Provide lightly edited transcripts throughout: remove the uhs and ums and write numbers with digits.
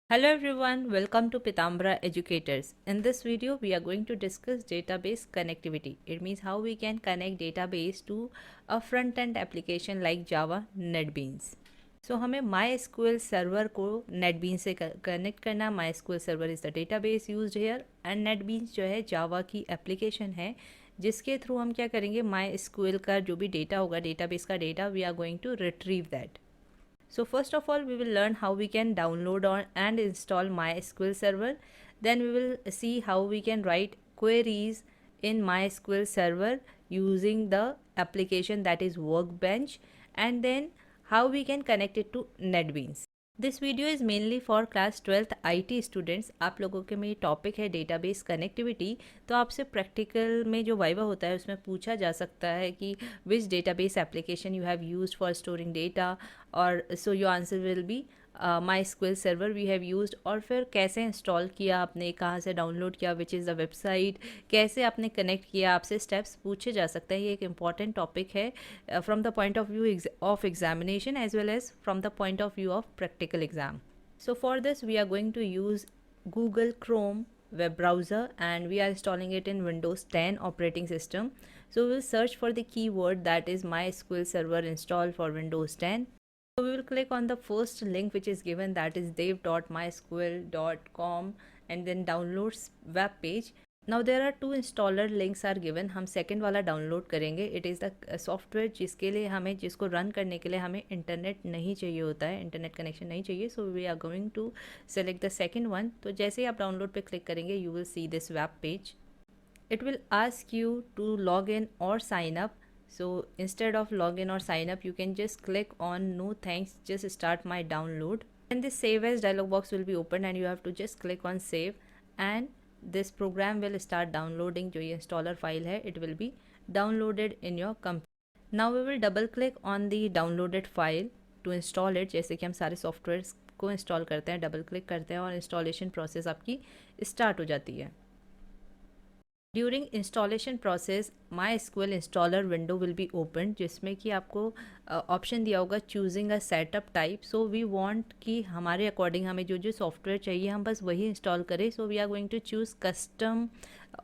Hello everyone, welcome to Pitambara Educators. In this video, we are going to discuss database connectivity. It means how we can connect database to a front-end application like Java, NetBeans. So हमें MySQL server को NetBeans से connect करना. MySQL server is the database used here and NetBeans जो है Java की application है जिसके through हम क्या करेंगे, MySQL का जो भी डेटा होगा, डेटाबेस का data, we are going to retrieve that. So first of all, we will learn how we can download and install MySQL Server. Then we will see how we can write queries in MySQL Server using the application that is Workbench, and then how we can connect it to NetBeans. This video is mainly for class 12th IT students. आप लोगों के में topic है database connectivity. तो आपसे practical में जो viva होता है उसमें पूछा जा सकता है कि which database application you have used for storing data, और so your answer will be MySQL server we have used. और फिर कैसे इंस्टॉल किया आपने, कहाँ से डाउनलोड किया, विच इज़ द वेबसाइट, कैसे आपने कनेक्ट किया, आपसे स्टेप्स पूछे जा सकते हैं. ये एक इम्पॉर्टेंट टॉपिक है from the point of view of examination as well as from the point of view of practical exam. So for this we are going to use Google Chrome web browser and we are installing it in Windows 10 operating system. So we will search for the keyword that is MySQL server install for Windows 10. So we will click on the first link which is given, that is dev.mysql.com, and then downloads web page. Now there are two installer links are given. हम second वाला download करेंगे. It is the software जिसके लिए हमें, जिसको run करने के लिए हमें इंटरनेट नहीं चाहिए होता है, इंटरनेट कनेक्शन नहीं चाहिए. So we are going to select the second one. तो जैसे ही आप डाउनलोड पे क्लिक करेंगे you will see this web page. It will ask you to log in or sign up. So instead of login or sign up, you can just click on no thanks, just start my download. And this save as dialog box will be opened and you have to just click on save, and this program will start downloading. जो ये installer file है, it will be downloaded in your computer. Now we will double click on the downloaded file to install it. जैसे कि हम सारे software को install करते हैं, डबल क्लिक करते हैं और इंस्टॉलेशन प्रोसेस आपकी स्टार्ट हो जाती है. During installation process MySQL installer window will be open, जिसमें कि आपको ऑप्शन दिया होगा choosing a setup type. So we want कि हमारे अकॉर्डिंग हमें जो जो सॉफ्टवेयर चाहिए हम बस वही इंस्टॉल करें. So we are going to choose custom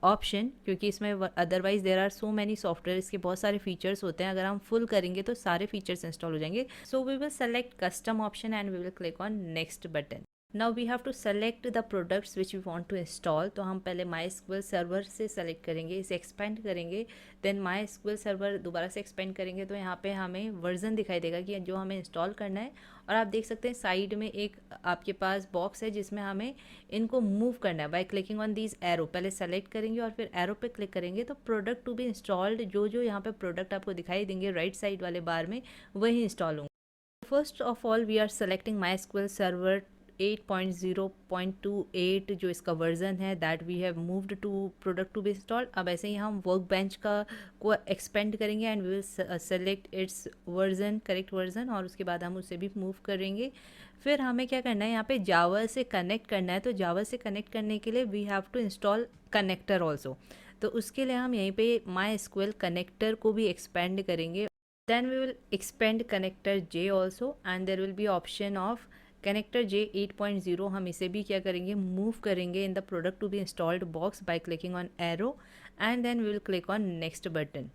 option, क्योंकि इसमें otherwise there are so many software, इसके बहुत सारे फीचर्स होते हैं. अगर हम फुल करेंगे तो सारे फीचर्स इंस्टॉल हो जाएंगे. So we will select custom option and we will click on next button. Now we have to select the products which we want to install. तो हम पहले MySQL सर्वर से सेलेक्ट करेंगे, इसे एक्सपेंड करेंगे. Then MySQL server दोबारा से expand करेंगे तो यहाँ पे हमें वर्जन दिखाई देगा कि जो हमें इंस्टॉल करना है. और आप देख सकते हैं साइड में एक आपके पास बॉक्स है जिसमें हमें इनको मूव करना है bye clicking on these arrow. पहले सेलेक्ट करेंगे और फिर एरो पे क्लिक करेंगे तो प्रोडक्ट टू बी इंस्टॉल्ड, जो जो यहाँ पे प्रोडक्ट आपको दिखाई देंगे राइट साइड वाले बार में, वही इंस्टॉल होंगे. First of all we are selecting MySQL server 8.0.28 जो इसका वर्जन है, that we have moved to product to be installed. अब ऐसे ही हम वर्क बेंच का को एक्सपेंड करेंगे and we will select its version, correct version, और उसके बाद हम उसे भी मूव करेंगे. फिर हमें क्या करना है, यहाँ पे जावा से कनेक्ट करना है. तो जावा से कनेक्ट करने के लिए we have to install connector also. तो उसके लिए हम यहीं पे MySQL कनेक्टर को भी एक्सपेंड करेंगे. Then we will expand connector J also and there will be option of connector J 8.0. हम इसे भी क्या करेंगे, मूव करेंगे in the product to be installed box by clicking on arrow and then we will click on next button.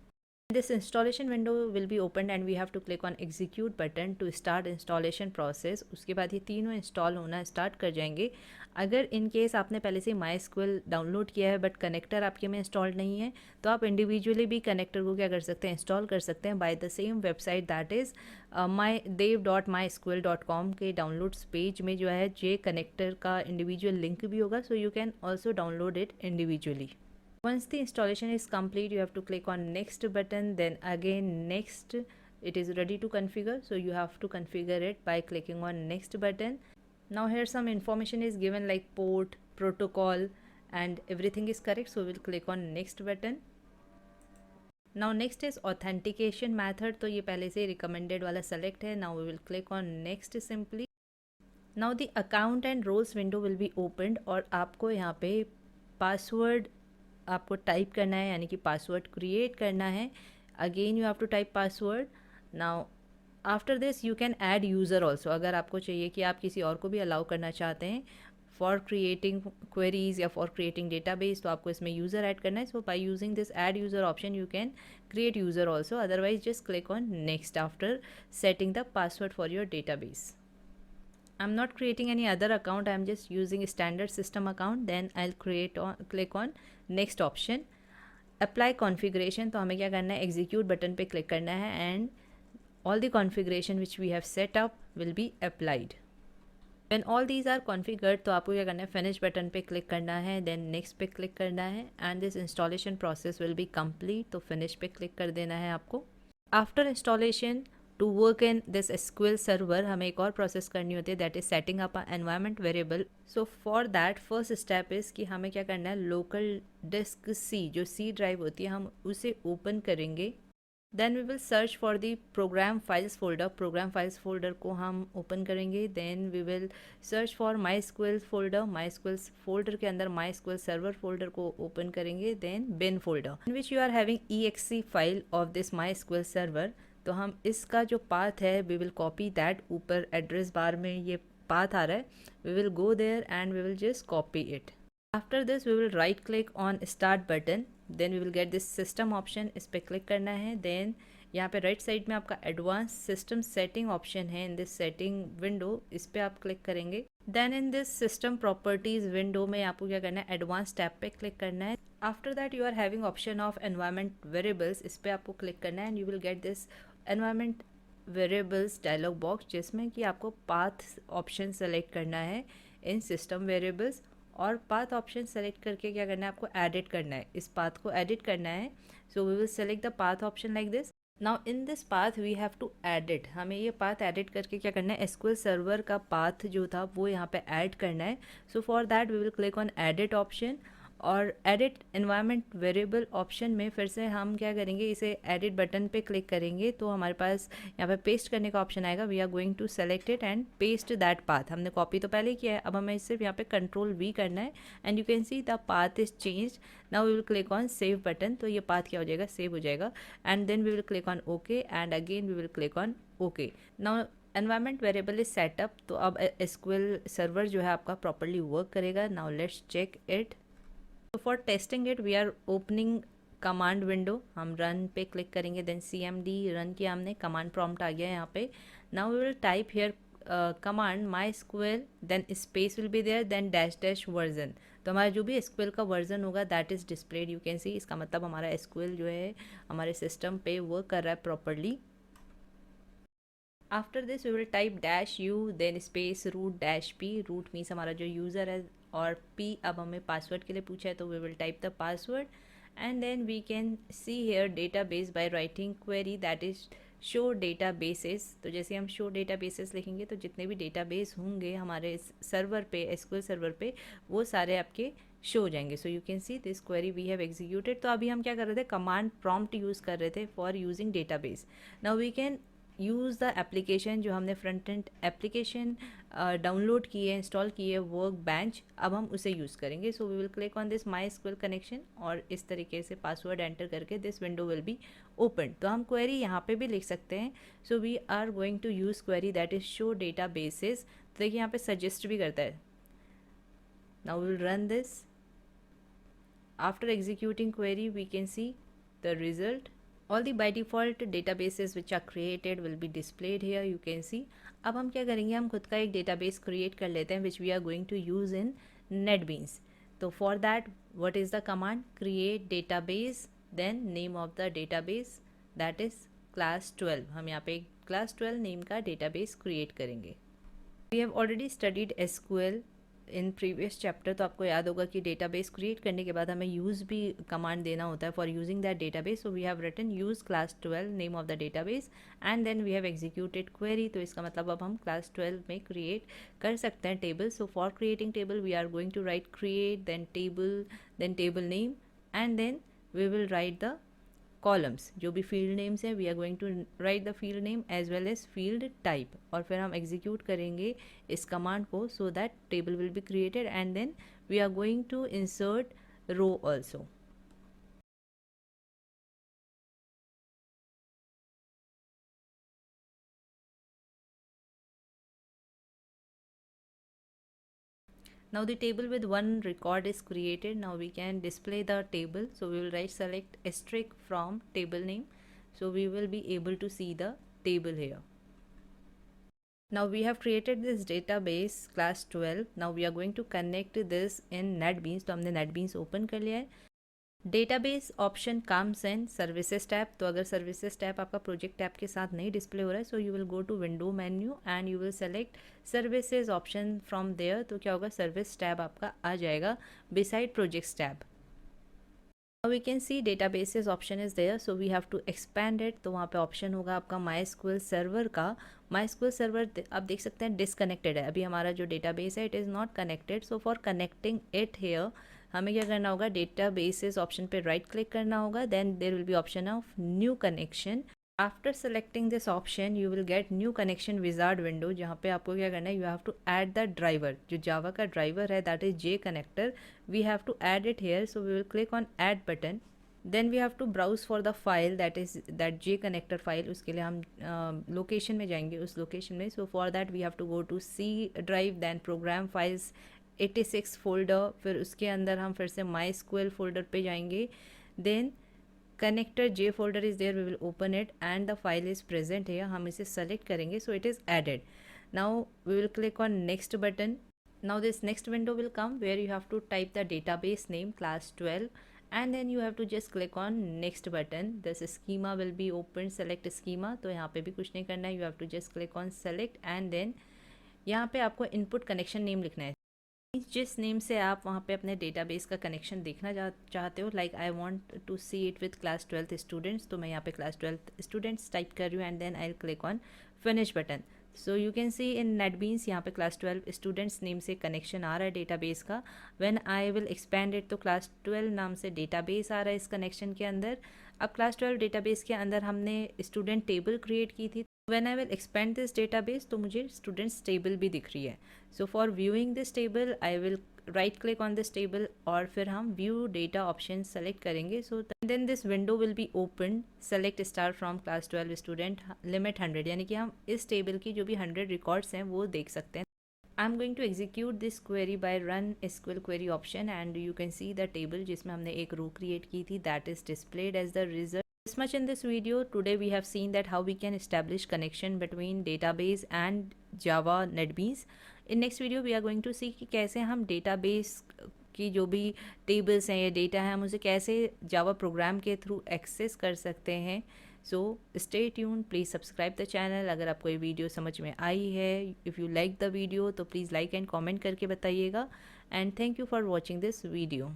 This installation window will be opened and we have to click on execute button to start installation process. उसके बाद ये तीनों install होना start कर जाएंगे. अगर in case आपने पहले से MySQL डाउनलोड किया है बट कनेक्टर आपके में इंस्टॉल्ड नहीं है तो आप इंडिविजुअली भी कनेक्टर को क्या कर सकते हैं, इंस्टॉल कर सकते हैं by the same website, that is dev.mysql.com के डाउनलोड्स पेज में जो है J कनेक्टर का इंडिविजुअल लिंक भी होगा. सो you can also download it individually. Once the installation is complete, you have to click on next button, then again next. It is ready to configure, so you have to configure it by clicking on next button. Now here some information is given like port, protocol, and everything is correct, so we'll click on next button. Now next is authentication method. तो ये पहले से recommended वाला select है. Now we will click on next simply. Now the account and roles window will be opened और आपको यहाँ पे पासवर्ड आपको टाइप करना है, यानी कि पासवर्ड क्रिएट करना है. Again you have to type password. Now after this you can add user also, अगर आपको चाहिए कि आप किसी और को भी अलाउ करना चाहते हैं फॉर क्रिएटिंग क्वेरीज या फॉर क्रिएटिंग डेटाबेस, तो आपको इसमें यूज़र ऐड करना है. So by using this add user option you can create user also, otherwise just click on next after setting the password for your database. I'm not creating any other account, I'm just using a standard system account. Then I'll click on next option, apply configuration. तो हमें क्या करना है, execute button पे click करना है and all the configuration which we have set up will be applied. When all these are configured, तो आपको क्या करना है, फिनिश बटन पे क्लिक करना है, देन नेक्स्ट पे क्लिक करना है and this installation process will be complete. तो फिनिश पे क्लिक कर देना है आपको. After installation, to work in this SQL server, हमें एक और प्रोसेस करनी होती है, that is setting up a environment variable. So for that first step is कि हमें क्या करना है, लोकल डिस्क सी, जो सी ड्राइव होती है, हम उसे ओपन करेंगे. Then we will search for the program files folder. Program files folder को हम ओपन करेंगे. Then we will search for MySQL folder. MySQL folder के अंदर माई स्क्वेल सर्वर फोल्डर को ओपन करेंगे. Then bin folder in which you are having EXE file of this MySQL server. तो हम इसका जो path है, we will copy that. ऊपर एड्रेस बार में ये पाथ आ रहा है, we will go there and we will just copy it. After this we will right click on start button. Then we will get this system option, इस पर click करना है. देन यहाँ पे राइट साइड में आपका एडवांस सिस्टम सेटिंग ऑप्शन है. In this setting window, इस पर आप क्लिक करेंगे. Then in this system properties window में आपको क्या करना है, एडवांस टैब पे क्लिक करना है. After that you are having option of environment variables, इस पर आपको क्लिक करना है and you will get this environment variables dialog box, जिसमें कि आपको पाथ ऑप्शन सेलेक्ट करना है इन सिस्टम वेरिएबल्स. और पाथ ऑप्शन सेलेक्ट करके क्या करना है, आपको एडिट करना है, इस पाथ को एडिट करना है. So we will select the path option like this. Now in this path we have to edit, हमें ये पाथ एडिट करके क्या करना है, एसक्यूएल सर्वर का पाथ जो था वो यहाँ पे ऐड करना है. So for that we will click on edit option. और एडिट एनवायरनमेंट वेरिएबल ऑप्शन में फिर से हम क्या करेंगे, इसे एडिट बटन पे क्लिक करेंगे तो हमारे पास यहाँ पे पेस्ट करने का ऑप्शन आएगा. We are going to select it and paste that path. हमने कॉपी तो पहले ही किया है, अब हमें सिर्फ यहाँ पे Ctrl+V करना है and you can see the path is change. Now we will click on save button. तो ये पाथ क्या हो जाएगा, सेव हो जाएगा. And then we will click on okay and again we will click on okay. Now environment variable is setup. तो अब SQL server जो है आपका प्रॉपरली वर्क करेगा. Now let's check it. तो for testing it we are opening command window. हम run पे click करेंगे. देन CMD रन किया हमने, कमांड प्रॉम्प्ट आ गया यहाँ पे. Now we will type here command MySQL, then space will be there, then dash version. तो हमारा जो भी एसक्यूएल का वर्जन होगा that is displayed, you can see. इसका मतलब हमारा एसक्यूएल जो है हमारे सिस्टम पे वर्क कर रहा है properly. After this we will type -u then space root -p. Root means हमारा जो यूज़र है, और p अब हमें पासवर्ड के लिए पूछा है तो we will type the password. And then we can see here database by writing query that is show databases. तो जैसे हम शो डेटाबेसेस लिखेंगे तो जितने भी डेटाबेस होंगे हमारे सर्वर पे, एसक्यूएल सर्वर पे, वो सारे आपके शो हो जाएंगे. So you can see this query we have executed. तो अभी हम क्या कर रहे थे, कमांड प्रॉम्प्ट यूज़ कर रहे थे for using database. Now we can use the application, जो हमने फ्रंट एंड एप्लीकेशन डाउनलोड की है, इंस्टॉल की है, वर्क बेंच, अब हम उसे यूज़ करेंगे. So we will click on this MySQL connection और इस तरीके से पासवर्ड एंटर करके this window will be open. तो हम क्वेरी यहाँ पे भी लिख सकते हैं. So we are going to use query that is show databases. तो देखिए यहाँ पे सजेस्ट भी करता है. Now will run this. After executing query we can see the result. All the by default databases which are created will be displayed here, you can see. अब हम क्या करेंगे, हम खुद का एक database create कर लेते हैं which we are going to use in NetBeans. तो for that what is the command, create database then name of the database that is class 12. हम यहाँ पे एक class 12 name का database create करेंगे. We have already studied SQL in previous chapter. तो आपको याद होगा कि डेटाबेस क्रिएट करने के बाद हमें यूज़ भी कमांड देना होता है for using that database. So we have written use class 12 name of the database and then we have executed query. तो इसका मतलब अब हम क्लास 12 में क्रिएट कर सकते हैं table. So for creating table we are going to write create then table name and then we will write the columns. जो भी फील्ड नेम्स हैं we are going to write the field name as well as field type. और फिर हम execute करेंगे इस command को so that table will be created and then we are going to insert row also. Now the table with one record is created. Now we can display the table. So we will right select asterisk from table name. So we will be able to see the table here. Now we have created this database class 12. Now we are going to connect this in NetBeans. तो हमने NetBeans open कर लिया है. Database option comes in services tab. तो अगर services tab आपका project tab के साथ नहीं डिस्प्ले हो रहा है, so you will go to window menu and you will select services option from there. तो क्या होगा, सर्विस टैब आपका आ जाएगा beside projects tab. Now we can see databases option is there, so we have to expand it. तो वहाँ पे option होगा आपका MySQL सर्वर का. MySQL सर्वर आप देख सकते हैं डिसकनेक्टेड है. अभी हमारा जो डेटाबेस है it is not connected. So for connecting it here हमें क्या करना होगा, डेटाबेसेस ऑप्शन पे राइट क्लिक करना होगा. Then there will be option of new connection. After selecting this option you will get new connection wizard window, जहाँ पे आपको क्या करना है, you have to add the driver. जो जावा का ड्राइवर है that is J connector. We have to add it hair. So we will click on add button. Then we have to browse for the file that J connector file. उसके लिए हम location में जाएंगे, उस location में. So for that we have to go to C drive, then program files 86 folder. फिर उसके अंदर हम फिर से MySQL फोल्डर पे जाएंगे. Then connector J folder is there, we will open it and the file is present है. हम इसे सेलेक्ट करेंगे. So it is added. Now we will click on next button. Now this next window will come where you have to type the database name class 12 and then you have to just click on next button. This schema will be opened. Select schema. तो यहाँ पे भी कुछ नहीं करना है. You have to just click on select and then यहाँ पे आपको input connection name लिखना है. जिस नेम से आप वहाँ पे अपने डेटाबेस का कनेक्शन देखना चाहते हो. Like I want to see it with class 12 students. तो मैं यहाँ पे क्लास 12 स्टूडेंट्स टाइप कर रही हूँ and then I click on finish button. So you can see in NetBeans यहाँ पे क्लास 12 स्टूडेंट्स नेम से कनेक्शन आ रहा है डेटाबेस का. When I will expand it तो क्लास 12 नाम से डेटाबेस आ रहा है इस कनेक्शन के अंदर. अब क्लास 12 डेटाबेस के अंदर हमने स्टूडेंट टेबल क्रिएट की थी. When I will expand this database तो मुझे स्टूडेंट्स टेबल भी दिख रही है. So for viewing this table I will right click on this table और फिर हम व्यू डेटा ऑप्शन सेलेक्ट करेंगे. So then this window will be open. Select star from class 12 student limit 100, यानी कि हम इस टेबल की जो भी 100 रिकॉर्ड्स हैं वो देख सकते हैं. I am going to execute this query by run SQL query option and you can see the table जिसमें हमने एक रो क्रिएट की थी that is displayed as the result. This much in this video. Today we have seen that how we can establish connection between database and Java NetBeans. In next video we are going to see कि कैसे हम database की जो भी tables हैं या data हैं हम उसे कैसे Java program के through access कर सकते हैं. So stay tuned. Please subscribe the channel. अगर आपको ये वीडियो समझ में आई है, if you like the video तो please like and comment करके बताइएगा. And thank you for watching this video.